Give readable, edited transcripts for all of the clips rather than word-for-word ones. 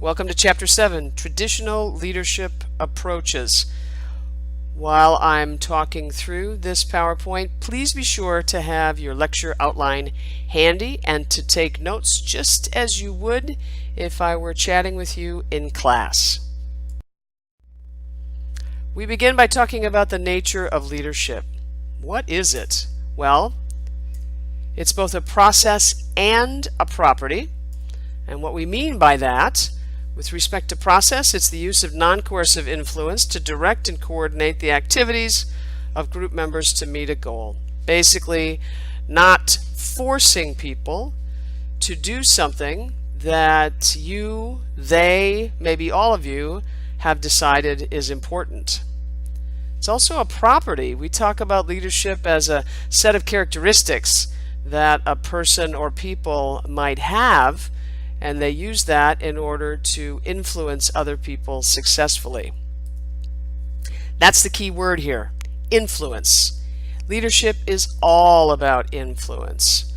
Welcome to Chapter 7, Traditional Leadership Approaches. While I'm talking through this PowerPoint, please be sure to have your lecture outline handy and to take notes just as you would if I were chatting with you in class. We begin by talking about the nature of leadership. What is it? Well, it's both a process and a property. And what we mean by that, with respect to process, it's the use of non-coercive influence to direct and coordinate the activities of group members to meet a goal. Basically, not forcing people to do something that you, they, maybe all of you have decided is important. It's also a property. We talk about leadership as a set of characteristics that a person or people might have, and they use that in order to influence other people successfully. That's the key word here, influence. Leadership is all about influence,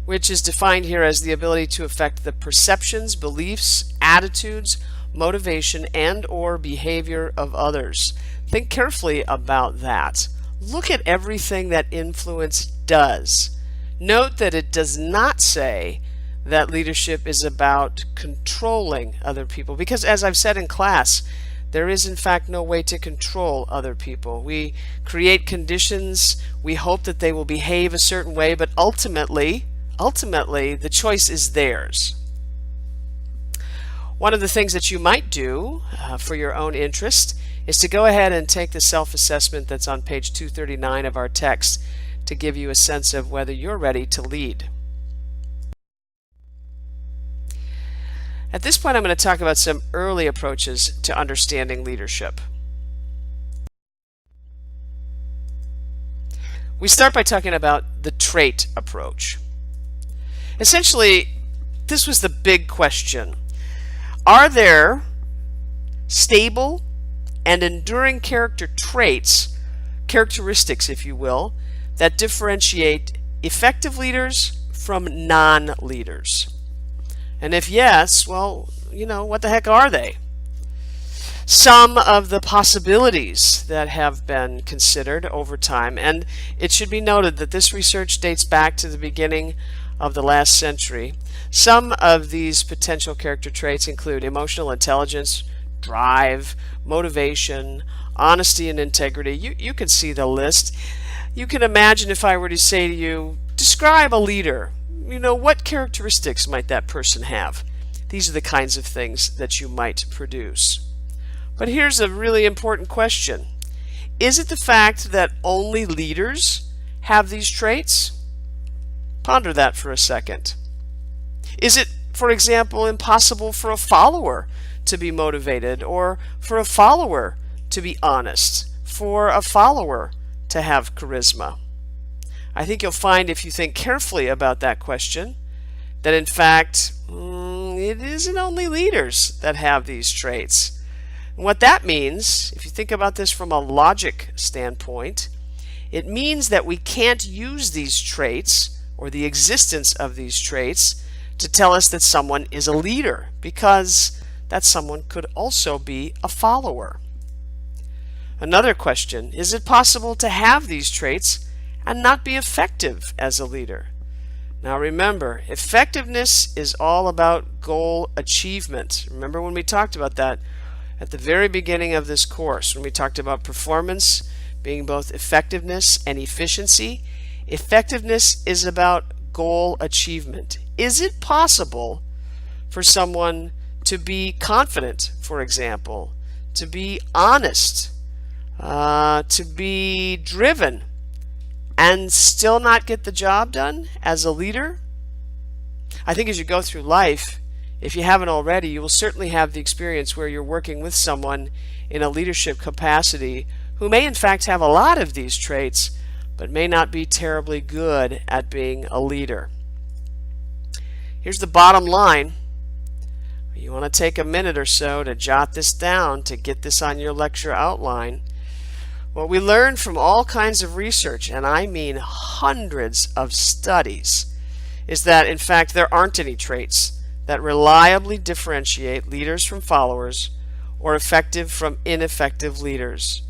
which is defined here as the ability to affect the perceptions, beliefs, attitudes, motivation, and/or behavior of others. Think carefully about that. Look at everything that influence does. Note that it does not say that leadership is about controlling other people, because as I've said in class, there is in fact no way to control other people. We create conditions, we hope that they will behave a certain way, but ultimately the choice is theirs. One of the things that you might do for your own interest is to go ahead and take the self-assessment that's on page 239 of our text to give you a sense of whether you're ready to lead. At this point, I'm going to talk about some early approaches to understanding leadership. We start by talking about the trait approach. Essentially, this was the big question. Are there stable and enduring characteristics, if you will, that differentiate effective leaders from non-leaders? And if yes, well, what the heck are they? Some of the possibilities that have been considered over time, and it should be noted that this research dates back to the beginning of the last century. Some of these potential character traits include emotional intelligence, drive, motivation, honesty and integrity. You can see the list. You can imagine if I were to say to you, describe a leader. What characteristics might that person have? These are the kinds of things that you might produce. But here's a really important question. Is it the fact that only leaders have these traits? Ponder that for a second. Is it, for example, impossible for a follower to be motivated, or for a follower to be honest, for a follower to have charisma? I think you'll find, if you think carefully about that question, that in fact it isn't only leaders that have these traits. And what that means, if you think about this from a logic standpoint, it means that we can't use these traits or the existence of these traits to tell us that someone is a leader, because that someone could also be a follower. Another question, is it possible to have these traits and not be effective as a leader? Now remember, effectiveness is all about goal achievement. Remember when we talked about that at the very beginning of this course, when we talked about performance being both effectiveness and efficiency. Effectiveness is about goal achievement. Is it possible for someone to be confident, for example, to be honest, to be driven, and still not get the job done as a leader? I think as you go through life, if you haven't already, you will certainly have the experience where you're working with someone in a leadership capacity who may in fact have a lot of these traits, but may not be terribly good at being a leader. Here's the bottom line. You want to take a minute or so to jot this down, to get this on your lecture outline. What we learned from all kinds of research, and I mean hundreds of studies, is that in fact there aren't any traits that reliably differentiate leaders from followers or effective from ineffective leaders.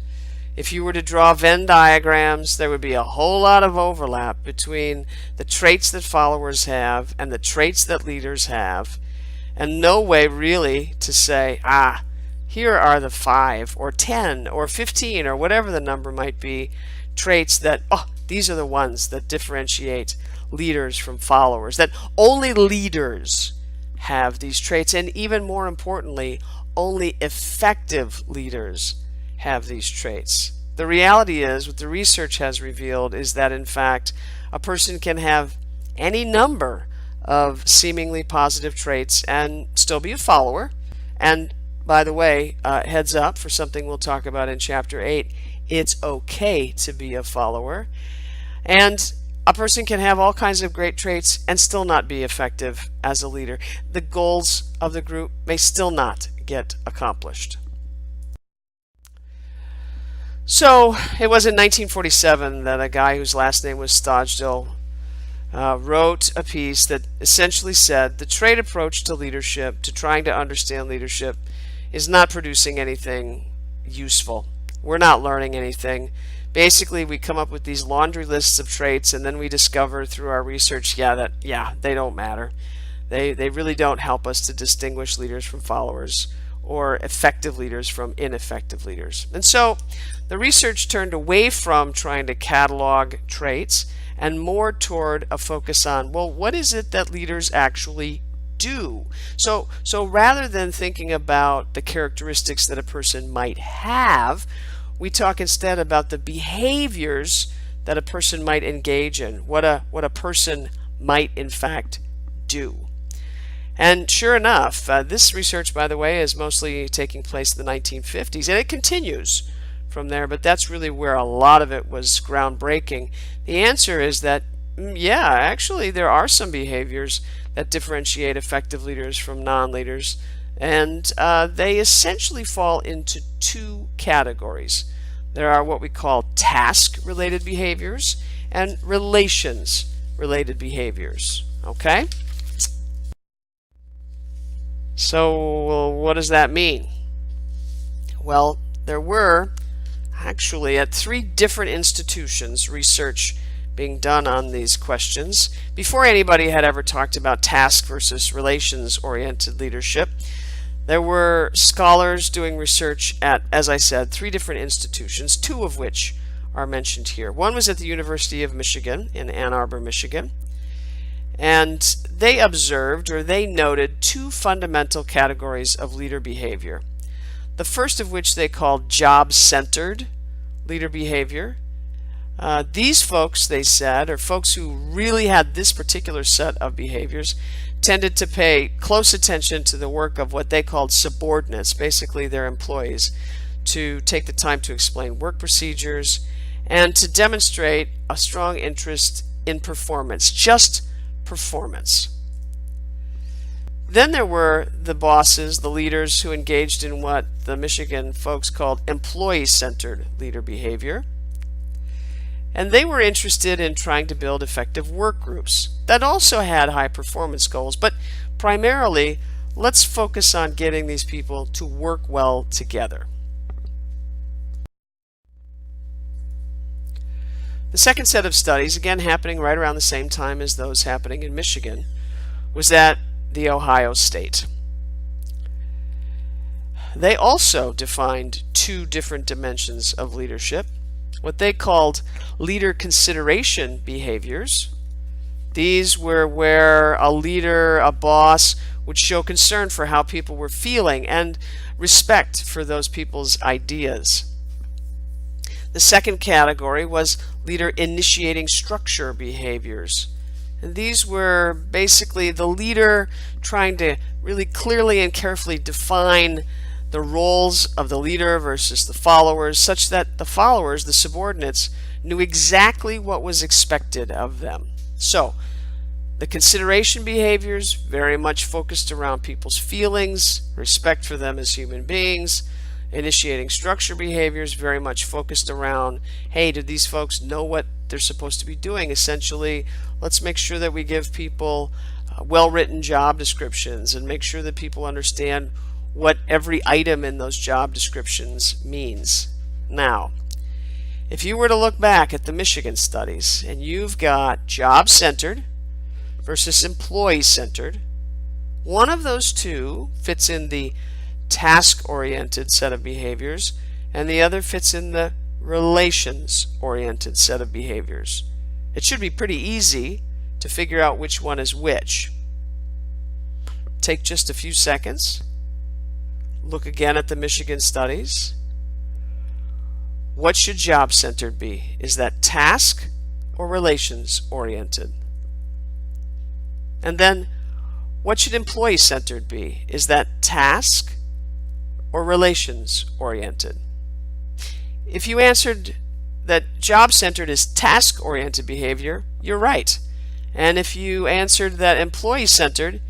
If you were to draw Venn diagrams, there would be a whole lot of overlap between the traits that followers have and the traits that leaders have, and no way really to say, here are the 5 or 10 or 15 or whatever the number might be, traits that, these are the ones that differentiate leaders from followers, that only leaders have these traits, and even more importantly, only effective leaders have these traits. The reality is, what the research has revealed is that in fact a person can have any number of seemingly positive traits and still be a follower. And by the way, heads up for something we'll talk about in chapter 8, it's okay to be a follower. And a person can have all kinds of great traits and still not be effective as a leader. The goals of the group may still not get accomplished. So it was in 1947 that a guy whose last name was Stojdil wrote a piece that essentially said the trait approach to leadership, to trying to understand leadership, is not producing anything useful. We're not learning anything. Basically, we come up with these laundry lists of traits, and then we discover through our research, they don't matter. They really don't help us to distinguish leaders from followers or effective leaders from ineffective leaders. And so the research turned away from trying to catalog traits and more toward a focus on, well, what is it that leaders actually do? So rather than thinking about the characteristics that a person might have, we talk instead about the behaviors that a person might engage in, what a person might in fact do. And sure enough, this research, by the way, is mostly taking place in the 1950s, and it continues from there, but that's really where a lot of it was groundbreaking. The answer is that, actually there are some behaviors that differentiate effective leaders from non-leaders, and they essentially fall into two categories. There are what we call task-related behaviors and relations-related behaviors. Okay? So what does that mean? Well, there were actually at 3 different institutions research being done on these questions before anybody had ever talked about task versus relations-oriented leadership. There were scholars doing research at, as I said, 3 different institutions, 2 of which are mentioned here. One was at the University of Michigan in Ann Arbor, Michigan. And they observed, or they noted, 2 fundamental categories of leader behavior. The first of which they called job-centered leader behavior. These folks, they said, or folks who really had this particular set of behaviors, tended to pay close attention to the work of what they called subordinates, basically their employees, to take the time to explain work procedures and to demonstrate a strong interest in performance, just performance. Then there were the bosses, the leaders, who engaged in what the Michigan folks called employee-centered leader behavior. And they were interested in trying to build effective work groups that also had high performance goals, but primarily, let's focus on getting these people to work well together. The second set of studies, again happening right around the same time as those happening in Michigan, was at the Ohio State. They also defined 2 different dimensions of leadership, what they called leader consideration behaviors. These were where a leader, a boss, would show concern for how people were feeling and respect for those people's ideas. The second category was leader initiating structure behaviors. And these were basically the leader trying to really clearly and carefully define the roles of the leader versus the followers, such that the followers, the subordinates, knew exactly what was expected of them. So, the consideration behaviors very much focused around people's feelings, respect for them as human beings. Initiating structure behaviors very much focused around, hey, do these folks know what they're supposed to be doing? Essentially, let's make sure that we give people well-written job descriptions and make sure that people understand what every item in those job descriptions means. Now, if you were to look back at the Michigan studies and you've got job-centered versus employee-centered, one of those two fits in the task-oriented set of behaviors and the other fits in the relations-oriented set of behaviors. It should be pretty easy to figure out which one is which. Take just a few seconds. Look again at the Michigan studies. What should job-centered be? Is that task or relations-oriented? And then, what should employee-centered be? Is that task or relations-oriented? If you answered that job-centered is task-oriented behavior, you're right. And if you answered that employee-centered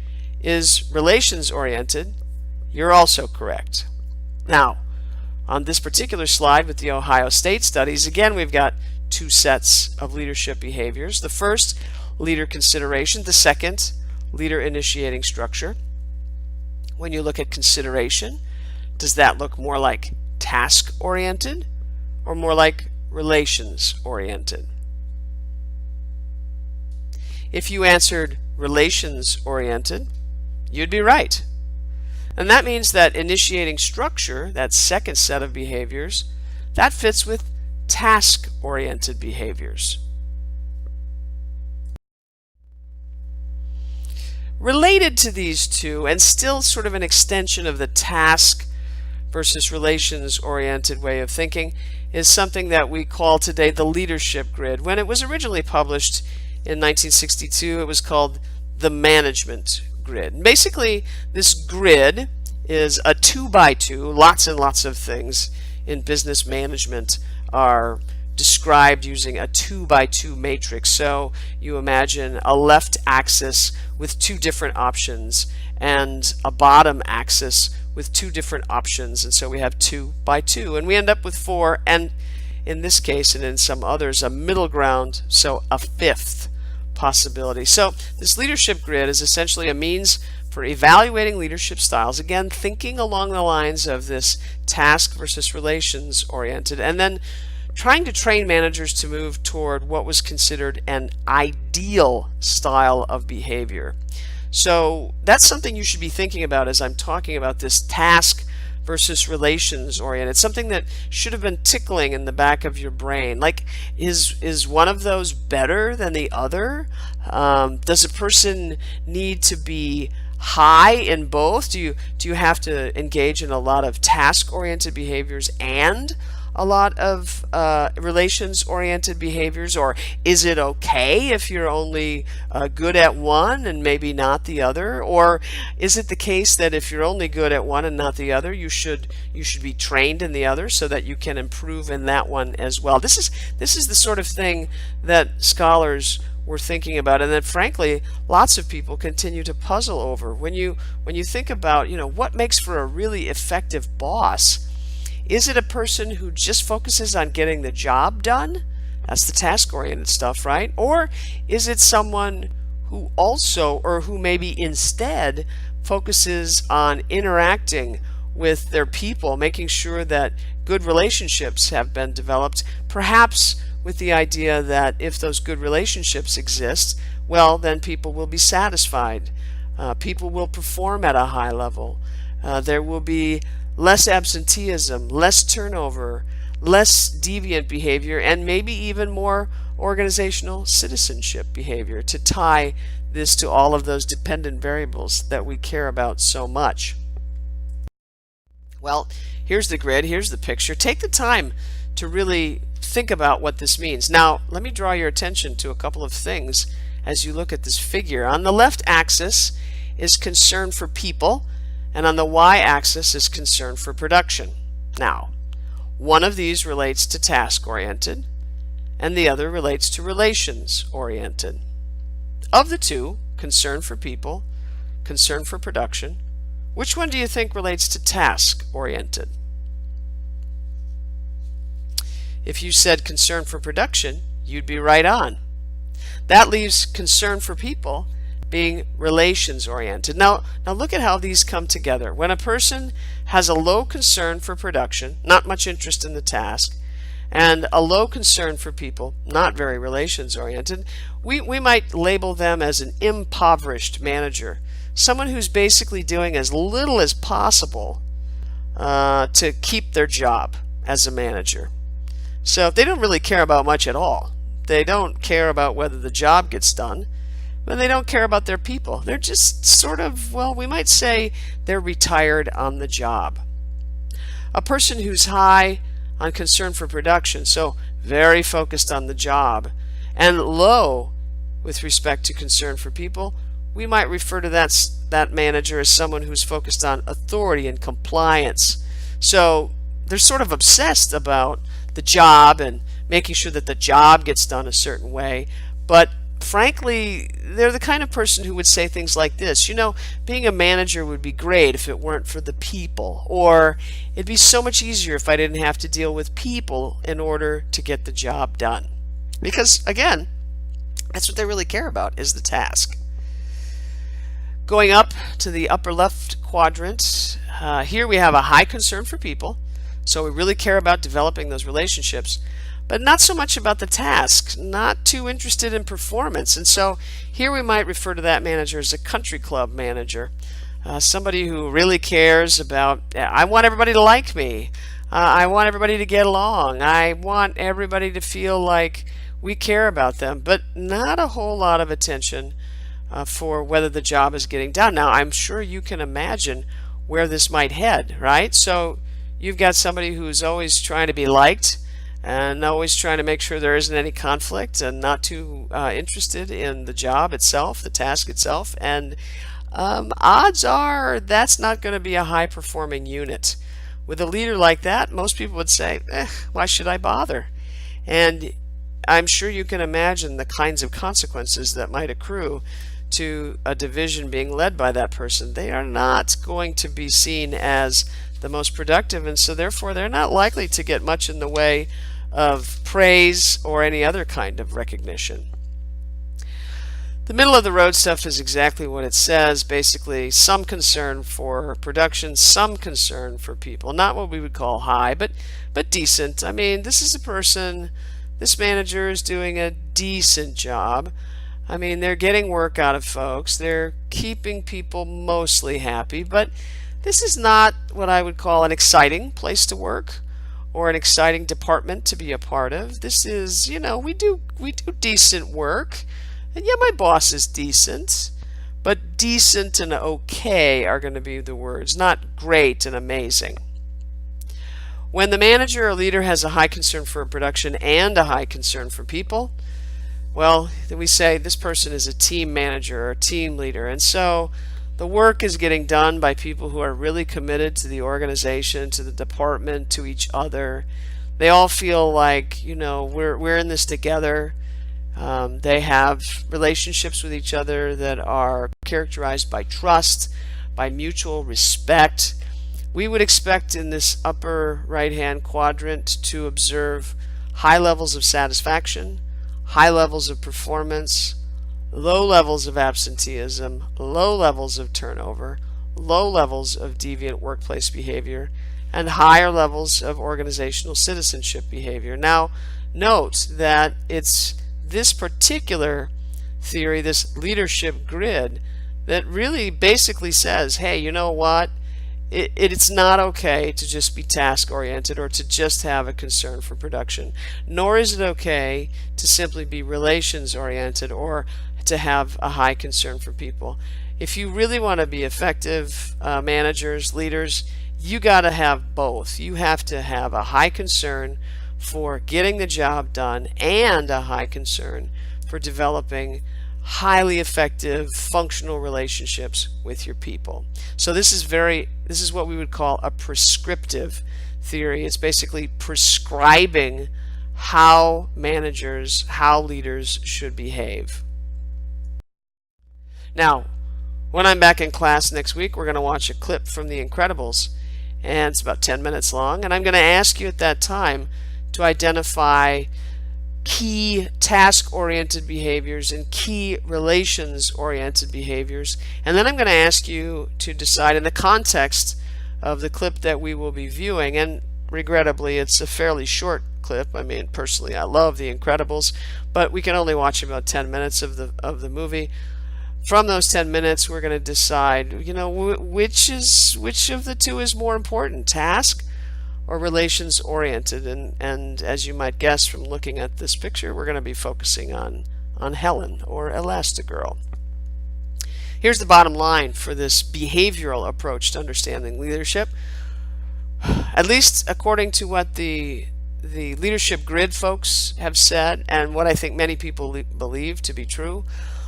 is relations-oriented, you're also correct. Now, on this particular slide with the Ohio State studies, again, we've got two sets of leadership behaviors. The first, leader consideration. The second, leader initiating structure. When you look at consideration, does that look more like task-oriented or more like relations-oriented? If you answered relations-oriented, you'd be right. And that means that initiating structure, that second set of behaviors, that fits with task-oriented behaviors. Related to these two, and still sort of an extension of the task versus relations-oriented way of thinking, is something that we call today the leadership grid. When it was originally published in 1962, it was called the management grid. And basically, this grid is a 2x2. Lots and lots of things in business management are described using a 2x2 matrix. So you imagine a left axis with two different options and a bottom axis with two different options, and so we have 2x2, and we end up with 4, and in this case and in some others a middle ground, so a fifth possibility. So this leadership grid is essentially a means for evaluating leadership styles, again thinking along the lines of this task versus relations oriented, and then trying to train managers to move toward what was considered an ideal style of behavior. So that's something you should be thinking about as I'm talking about this task versus relations oriented. Something that should have been tickling in the back of your brain. Like, is one of those better than the other? Does a person need to be high in both? Do you have to engage in a lot of task oriented behaviors and a lot of relations-oriented behaviors, or is it okay if you're only good at one and maybe not the other? Or is it the case that if you're only good at one and not the other, you should be trained in the other so that you can improve in that one as well? This is the sort of thing that scholars were thinking about, and that frankly lots of people continue to puzzle over. When you think about, what makes for a really effective boss, is it a person who just focuses on getting the job done? That's the task-oriented stuff, right? Or is it someone who also, or who maybe instead focuses on interacting with their people, making sure that good relationships have been developed, perhaps with the idea that if those good relationships exist, well, then people will be satisfied. People will perform at a high level. There will be less absenteeism, less turnover, less deviant behavior, and maybe even more organizational citizenship behavior, to tie this to all of those dependent variables that we care about so much. Well, here's the grid, here's the picture. Take the time to really think about what this means. Now, let me draw your attention to a couple of things as you look at this figure. On the left axis is concern for people, and on the y-axis is concern for production. Now, one of these relates to task-oriented, and the other relates to relations-oriented. Of the two, concern for people, concern for production, which one do you think relates to task-oriented? If you said concern for production, you'd be right on. That leaves concern for people being relations oriented. Now look at how these come together. When a person has a low concern for production, not much interest in the task, and a low concern for people, not very relations oriented, we might label them as an impoverished manager, someone who's basically doing as little as possible to keep their job as a manager. So they don't really care about much at all. They don't care about whether the job gets done, but they don't care about their people. They're just sort of, well, we might say they're retired on the job. A person who's high on concern for production, so very focused on the job, and low with respect to concern for people, we might refer to that manager as someone who's focused on authority and compliance. So they're sort of obsessed about the job and making sure that the job gets done a certain way, but frankly, they're the kind of person who would say things like this: being a manager would be great if it weren't for the people, or it'd be so much easier if I didn't have to deal with people in order to get the job done. Because again, that's what they really care about, is the task. Going up to the upper left quadrant, here we have a high concern for people, so we really care about developing those relationships, but not so much about the task, not too interested in performance. And so here we might refer to that manager as a country club manager, somebody who really cares about, I want everybody to like me, I want everybody to get along, I want everybody to feel like we care about them, but not a whole lot of attention for whether the job is getting done. Now, I'm sure you can imagine where this might head, right? So you've got somebody who's always trying to be liked, and always trying to make sure there isn't any conflict, and not too interested in the job itself, the task itself, and odds are that's not going to be a high performing unit. With a leader like that, most people would say, why should I bother? And I'm sure you can imagine the kinds of consequences that might accrue to a division being led by that person. They are not going to be seen as the most productive, and so therefore they're not likely to get much in the way of praise or any other kind of recognition. The middle of the road stuff is exactly what it says, basically some concern for production, some concern for people. Not what we would call high, but decent. I mean, this is a person, this manager is doing a decent job. I mean, they're getting work out of folks, they're keeping people mostly happy, but this is not what I would call an exciting place to work or an exciting department to be a part of. This is, we do decent work, and yeah, my boss is decent, but decent and okay are going to be the words, not great and amazing. When the manager or leader has a high concern for production and a high concern for people, well, then we say this person is a team manager or a team leader, and so the work is getting done by people who are really committed to the organization, to the department, to each other. They all feel like, we're in this together. They have relationships with each other that are characterized by trust, by mutual respect. We would expect in this upper right-hand quadrant to observe high levels of satisfaction, high levels of performance, low levels of absenteeism, low levels of turnover, low levels of deviant workplace behavior, and higher levels of organizational citizenship behavior. Now, note that it's this particular theory, this leadership grid, that really basically says, hey, you know what? It's not okay to just be task oriented or to just have a concern for production, nor is it okay to simply be relations oriented or to have a high concern for people. If you really want to be effective managers, leaders, you got to have both. You have to have a high concern for getting the job done and a high concern for developing highly effective functional relationships with your people. So this is what we would call a prescriptive theory. It's basically prescribing how managers, how leaders should behave. Now, when I'm back in class next week, we're going to watch a clip from The Incredibles, and it's about 10 minutes long, and I'm going to ask you at that time to identify key task-oriented behaviors and key relations-oriented behaviors. And then I'm going to ask you to decide in the context of the clip that we will be viewing, and regrettably it's a fairly short clip. I mean, personally I love The Incredibles, but we can only watch about 10 minutes of the movie. From those 10 minutes we're going to decide, you know, which of the two is more important, task or relations oriented. And as you might guess from looking at this picture, we're going to be focusing on Helen, or Elastigirl. Here's the bottom line for this behavioral approach to understanding leadership. At least according to what the leadership grid folks have said, and what I think many people believe to be true,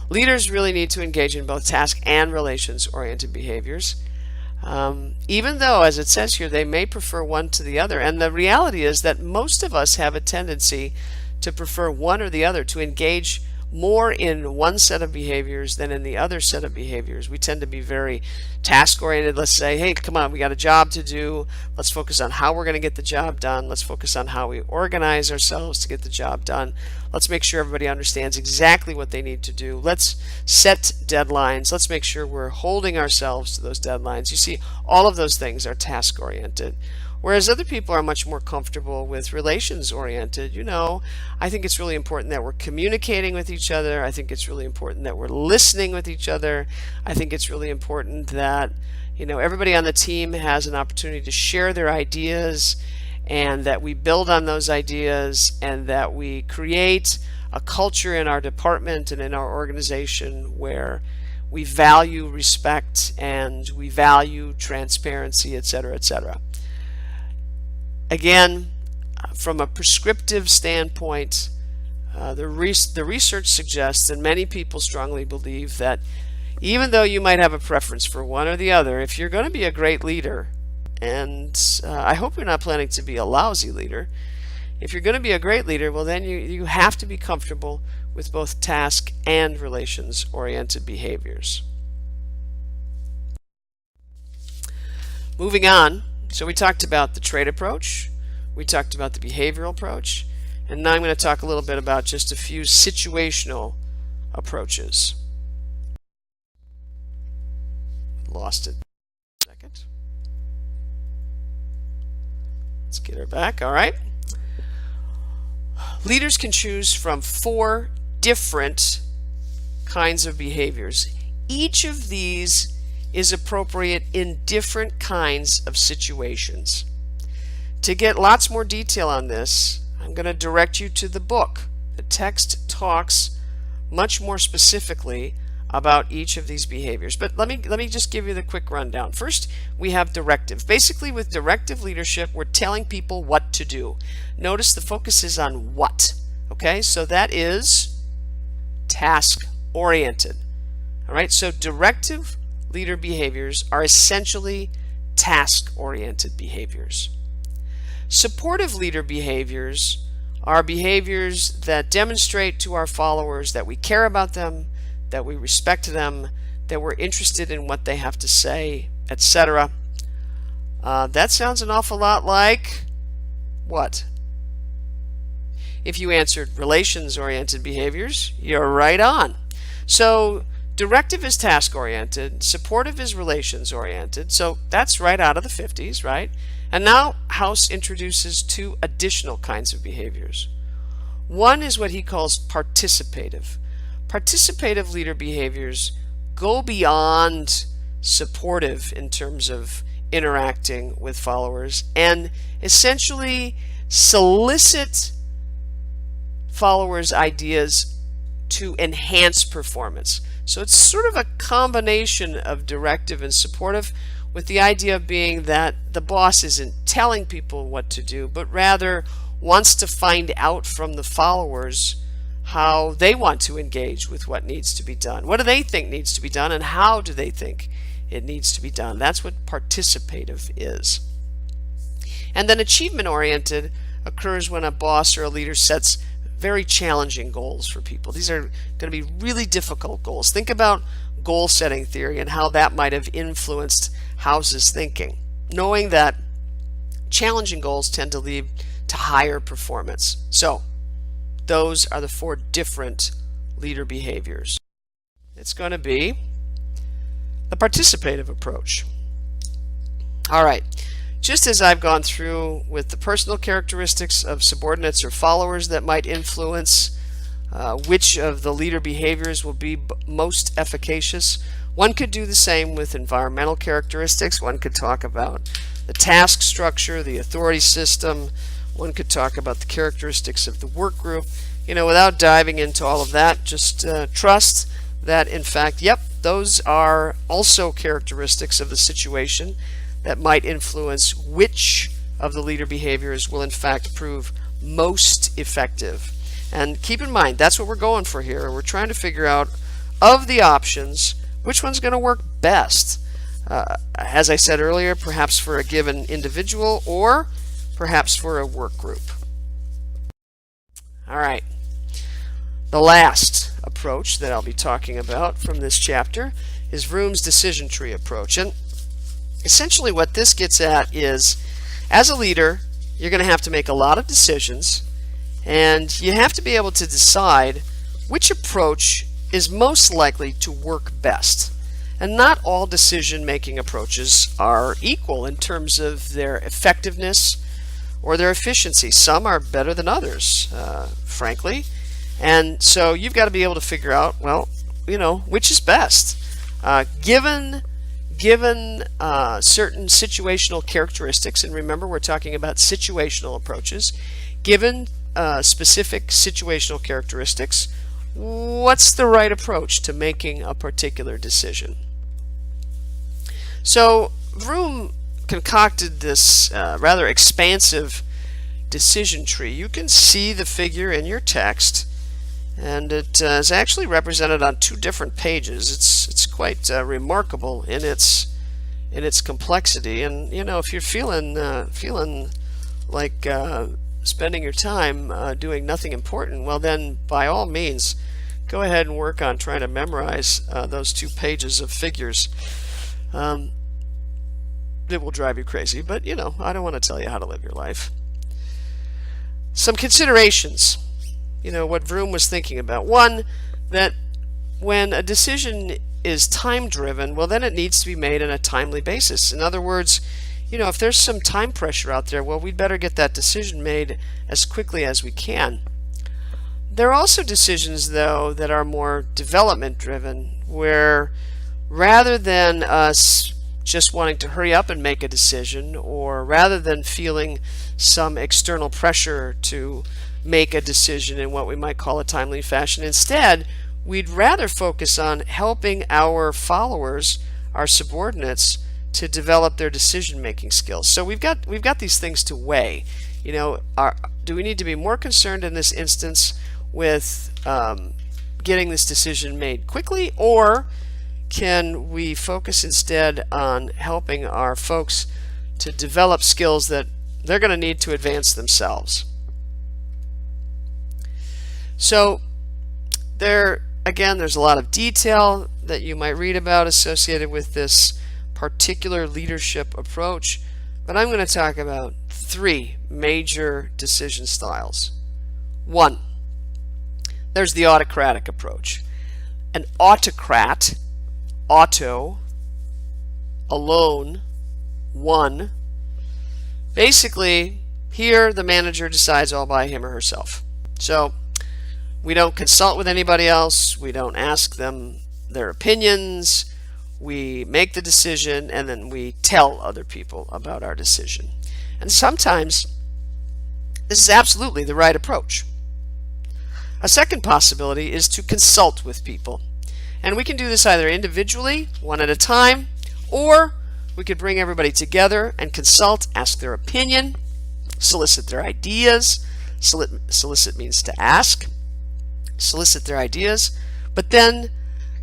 leaders really need to engage in both task and relations oriented behaviors. Even though, as it says here, they may prefer one to the other. And the reality is that most of us have a tendency to prefer one or the other, to engage more in one set of behaviors than in the other set of behaviors. We tend to be very task oriented. Let's say, hey, come on, we got a job to do. Let's focus on how we're going to get the job done. Let's focus on how we organize ourselves to get the job done. Let's make sure everybody understands exactly what they need to do. Let's set deadlines. Let's make sure we're holding ourselves to those deadlines. You see, all of those things are task oriented. Whereas other people are much more comfortable with relations oriented. You know, I think it's really important that we're communicating with each other. I think it's really important that we're listening with each other. I think it's really important that, you know, everybody on the team has an opportunity to share their ideas, and that we build on those ideas, and that we create a culture in our department and in our organization where we value respect and we value transparency, etc., etc. Again, from a prescriptive standpoint, the research suggests, and many people strongly believe, that even though you might have a preference for one or the other, if you're going to be a great leader, and I hope you're not planning to be a lousy leader, if you're going to be a great leader, well then you have to be comfortable with both task and relations oriented behaviors. Moving on. So we talked about the trait approach, we talked about the behavioral approach, and now I'm going to talk a little bit about just a few situational approaches. Lost it. Second. Let's get her back. All right. Leaders can choose from 4 different kinds of behaviors. Each of these is appropriate in different kinds of situations. To get lots more detail on this, I'm going to direct you to the book. The text talks much more specifically about each of these behaviors. But let me just give you the quick rundown. First, we have directive. Basically, with directive leadership, we're telling people what to do. Notice the focus is on what. Okay, so that is task oriented. All right, so directive leader behaviors are essentially task-oriented behaviors. Supportive leader behaviors are behaviors that demonstrate to our followers that we care about them, that we respect them, that we're interested in what they have to say, etc. That sounds an awful lot like what? If you answered relations-oriented behaviors, you're right on. So directive is task-oriented, supportive is relations-oriented, so that's right out of the 50s, right? And now House introduces 2 additional kinds of behaviors. One is what he calls participative. Participative leader behaviors go beyond supportive in terms of interacting with followers and essentially solicit followers' ideas to enhance performance. So it's sort of a combination of directive and supportive, with the idea being that the boss isn't telling people what to do, but rather wants to find out from the followers how they want to engage with what needs to be done. What do they think needs to be done, and how do they think it needs to be done? That's what participative is. And then achievement-oriented occurs when a boss or a leader sets very challenging goals for people. These are going to be really difficult goals. Think about goal setting theory and how that might have influenced House's thinking, knowing that challenging goals tend to lead to higher performance. So those are the 4 different leader behaviors. It's going to be the participative approach. All right, just as I've gone through with the personal characteristics of subordinates or followers that might influence which of the leader behaviors will be most efficacious, one could do the same with environmental characteristics. One could talk about the task structure, the authority system. One could talk about the characteristics of the work group. Without diving into all of that, just trust that, in fact, yep, those are also characteristics of the situation that might influence which of the leader behaviors will, in fact, prove most effective. And keep in mind, that's what we're going for here. We're trying to figure out, of the options, which one's going to work best. As I said earlier, perhaps for a given individual or perhaps for a work group. All right. The last approach that I'll be talking about from this chapter is Vroom's decision tree approach. And essentially what this gets at is, as a leader, you're going to have to make a lot of decisions, and you have to be able to decide which approach is most likely to work best. And not all decision-making approaches are equal in terms of their effectiveness or their efficiency. Some are better than others, frankly. And so you've got to be able to figure out, well, which is best. Given certain situational characteristics, and remember we're talking about situational approaches, given specific situational characteristics, what's the right approach to making a particular decision? So Vroom concocted this rather expansive decision tree. You can see the figure in your text, and it is actually represented on 2 different pages. It's quite remarkable in its complexity. And if you're feeling like spending your time doing nothing important, well then by all means go ahead and work on trying to memorize those 2 pages of figures. It will drive you crazy, but I don't want to tell you how to live your life. Some considerations, what Vroom was thinking about. One, that when a decision is time driven, well then it needs to be made on a timely basis. In other words, if there's some time pressure out there, well, we'd better get that decision made as quickly as we can. There are also decisions, though, that are more development driven, where rather than us just wanting to hurry up and make a decision, or rather than feeling some external pressure to make a decision in what we might call a timely fashion, instead we'd rather focus on helping our followers, our subordinates, to develop their decision-making skills. So we've got these things to weigh. Do we need to be more concerned in this instance with getting this decision made quickly, or can we focus instead on helping our folks to develop skills that they're going to need to advance themselves? So there's a lot of detail that you might read about associated with this particular leadership approach, but I'm going to talk about 3 major decision styles. 1, there's the autocratic approach. An autocrat, auto, alone, one. Basically, here the manager decides all by him or herself. So we don't consult with anybody else. We don't ask them their opinions. We make the decision, and then we tell other people about our decision. And sometimes this is absolutely the right approach. A second possibility is to consult with people. And we can do this either individually, one at a time, or we could bring everybody together and consult, ask their opinion, solicit their ideas. Solicit means to ask. Solicit their ideas. But then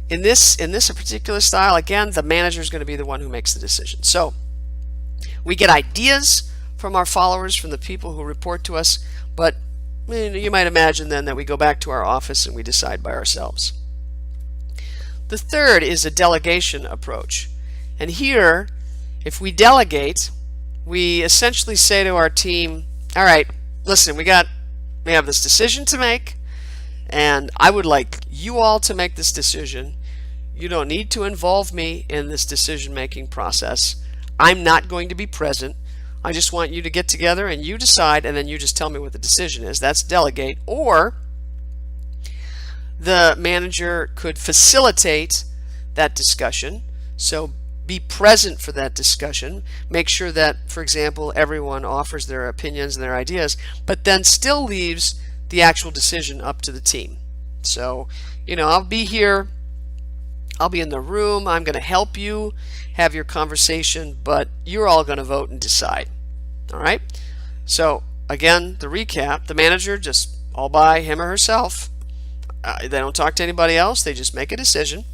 in this particular style, again, the manager is going to be the one who makes the decision. So we get ideas from our followers, from the people who report to us, but you might imagine then that we go back to our office and we decide by ourselves. The third is a delegation approach. And here, if we delegate, we essentially say to our team, all right, listen, we got We have this decision to make, and I would like you all to make this decision. You don't need to involve me in this decision-making process. I'm not going to be present. I just want you to get together and you decide, and then you just tell me what the decision is. That's delegate. Or the manager could facilitate that discussion. So be present for that discussion. Make sure that, for example, everyone offers their opinions and their ideas, but then still leaves the actual decision up to the team. So, I'll be here. I'll be in the room. I'm going to help you have your conversation, but you're all going to vote and decide. All right? So, again, the recap, the manager just all by him or herself. They don't talk to anybody else. They just make a decision.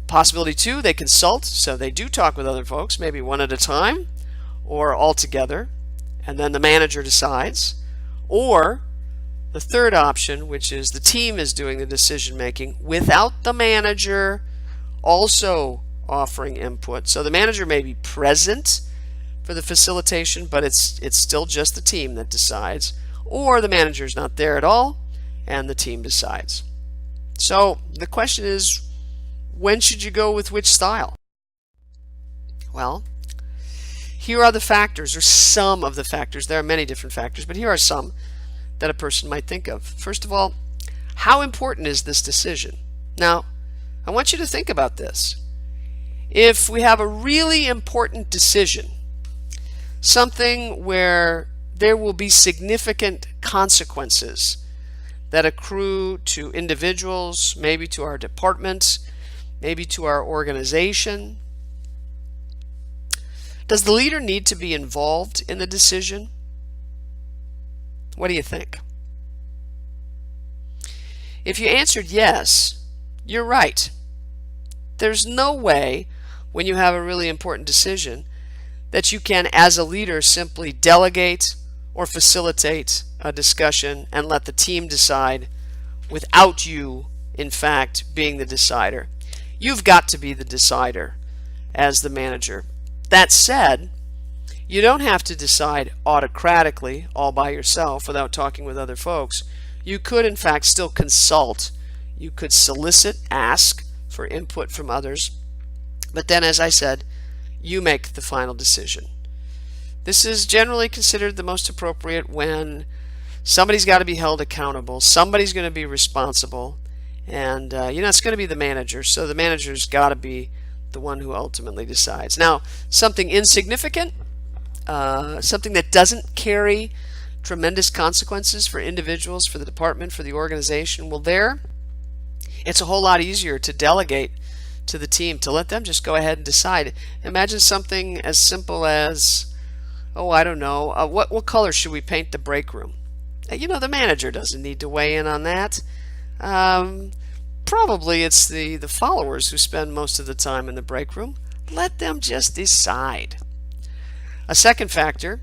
Possibility 2, they consult. So they do talk with other folks, maybe one at a time or all together, and then the manager decides. Or the third option, which is the team is doing the decision making without the manager also offering input. So the manager may be present for the facilitation, but it's still just the team that decides. Or the manager's not there at all and the team decides. So the question is, when should you go with which style? Well, here are the factors, or some of the factors. There are many different factors, but here are some that a person might think of. First of all, how important is this decision? Now, I want you to think about this. If we have a really important decision, something where there will be significant consequences that accrue to individuals, maybe to our department, maybe to our organization, does the leader need to be involved in the decision? What do you think? If you answered yes, you're right. There's no way when you have a really important decision that you can, as a leader, simply delegate or facilitate a discussion and let the team decide without you, in fact, being the decider. You've got to be the decider as the manager. That said, you don't have to decide autocratically all by yourself without talking with other folks. You could, in fact, still consult. You could solicit, ask for input from others. But then, as I said, you make the final decision. This is generally considered the most appropriate when somebody's got to be held accountable. Somebody's going to be responsible. And, it's going to be the manager. So the manager's got to be the one who ultimately decides. Now, something insignificant, something that doesn't carry tremendous consequences for individuals, for the department, for the organization, well, it's a whole lot easier to delegate to the team, to let them just go ahead and decide. Imagine something as simple as, I don't know, what color should we paint the break room? The manager doesn't need to weigh in on that. Probably it's the followers who spend most of the time in the break room. Let them just decide. A second factor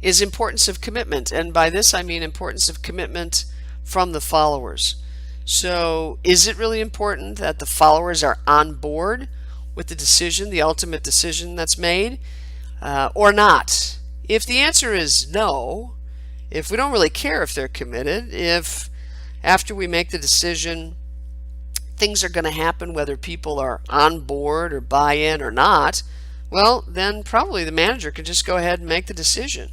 is importance of commitment, and by this I mean importance of commitment from the followers. So is it really important that the followers are on board with the decision, the ultimate decision that's made, or not? If the answer is no, if we don't really care if they're committed, if after we make the decision things are going to happen whether people are on board or buy in or not, well, then probably the manager can just go ahead and make the decision.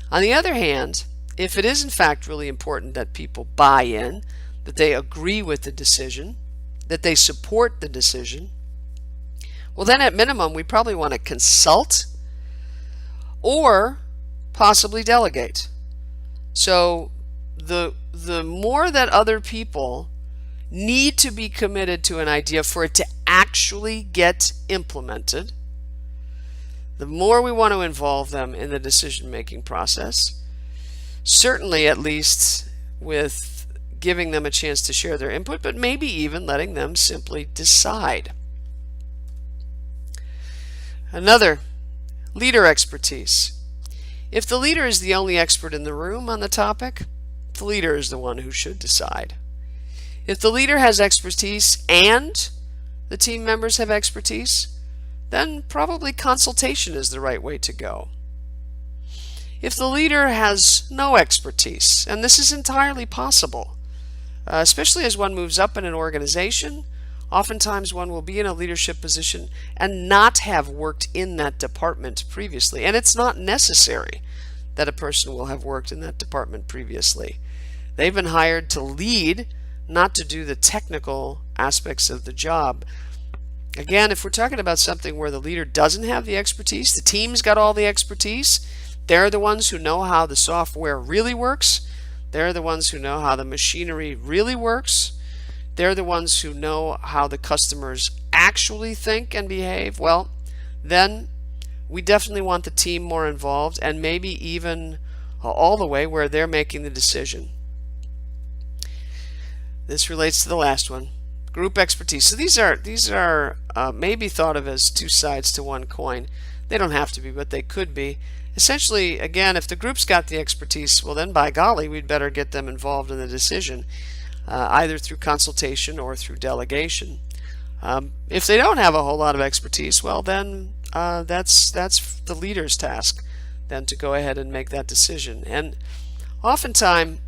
On the other hand, if it is in fact really important that people buy in, that they agree with the decision, that they support the decision, well, then at minimum we probably want to consult or possibly delegate. So the more that other people need to be committed to an idea for it to actually get implemented, the more we want to involve them in the decision-making process, certainly at least with giving them a chance to share their input, but maybe even letting them simply decide. Another, leader expertise. If the leader is the only expert in the room on the topic, the leader is the one who should decide. If the leader has expertise and the team members have expertise, then probably consultation is the right way to go. If the leader has no expertise, and this is entirely possible, especially as one moves up in an organization, oftentimes one will be in a leadership position and not have worked in that department previously. And it's not necessary that a person will have worked in that department previously. They've been hired to lead, not to do the technical aspects of the job. Again, if we're talking about something where the leader doesn't have the expertise, the team's got all the expertise, they're the ones who know how the software really works, they're the ones who know how the machinery really works, they're the ones who know how the customers actually think and behave, well, then we definitely want the team more involved, and maybe even all the way where they're making the decision. This relates to the last one, group expertise. So these are maybe thought of as two sides to one coin. They don't have to be, but they could be. Essentially, again, if the group's got the expertise, well then by golly, we'd better get them involved in the decision, either through consultation or through delegation. If they don't have a whole lot of expertise, well then that's the leader's task then to go ahead and make that decision. And oftentimes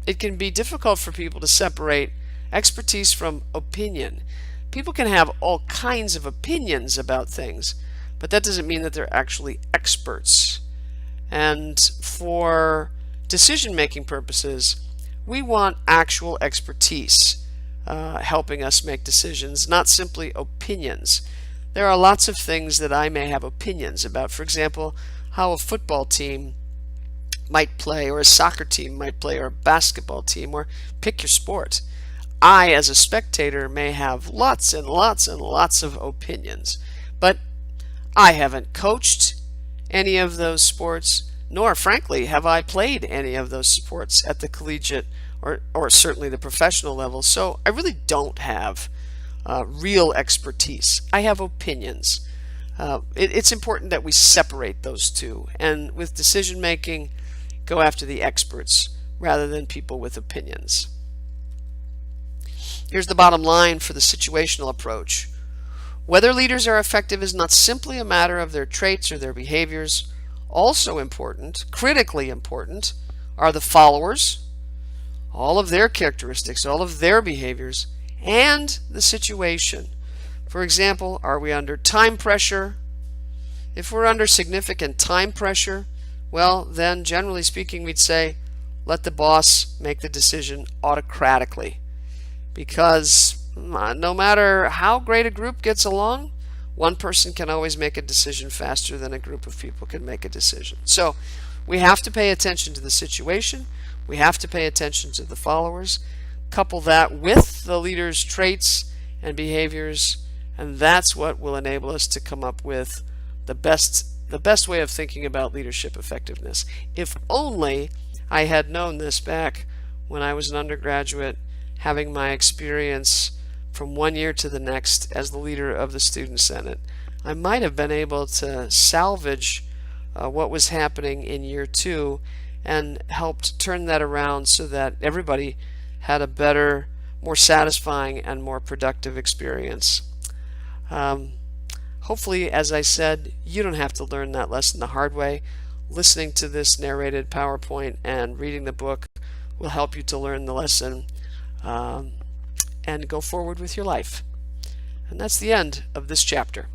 it can be difficult for people to separate expertise from opinion. People can have all kinds of opinions about things, but that doesn't mean that they're actually experts. And for decision-making purposes, we want actual expertise helping us make decisions, not simply opinions. There are lots of things that I may have opinions about. For example, how a football team might play, or a soccer team might play, or a basketball team, or pick your sport. I, as a spectator, may have lots and lots and lots of opinions, but I haven't coached any of those sports, nor, frankly, have I played any of those sports at the collegiate or certainly the professional level, so I really don't have real expertise. I have opinions. It's important that we separate those two, and with decision making, go after the experts rather than people with opinions. Here's the bottom line for the situational approach. Whether leaders are effective is not simply a matter of their traits or their behaviors. Also important, critically important, are the followers, all of their characteristics, all of their behaviors, and the situation. For example, are we under time pressure? If we're under significant time pressure, well, then generally speaking, we'd say, let the boss make the decision autocratically. Because no matter how great a group gets along, one person can always make a decision faster than a group of people can make a decision. So we have to pay attention to the situation. We have to pay attention to the followers. Couple that with the leader's traits and behaviors, and that's what will enable us to come up with the best way of thinking about leadership effectiveness. If only I had known this back when I was an undergraduate, having my experience from one year to the next as the leader of the Student Senate. I might have been able to salvage what was happening in year 2 and helped turn that around so that everybody had a better, more satisfying, and more productive experience. Hopefully, as I said, you don't have to learn that lesson the hard way. Listening to this narrated PowerPoint and reading the book will help you to learn the lesson and go forward with your life. And that's the end of this chapter.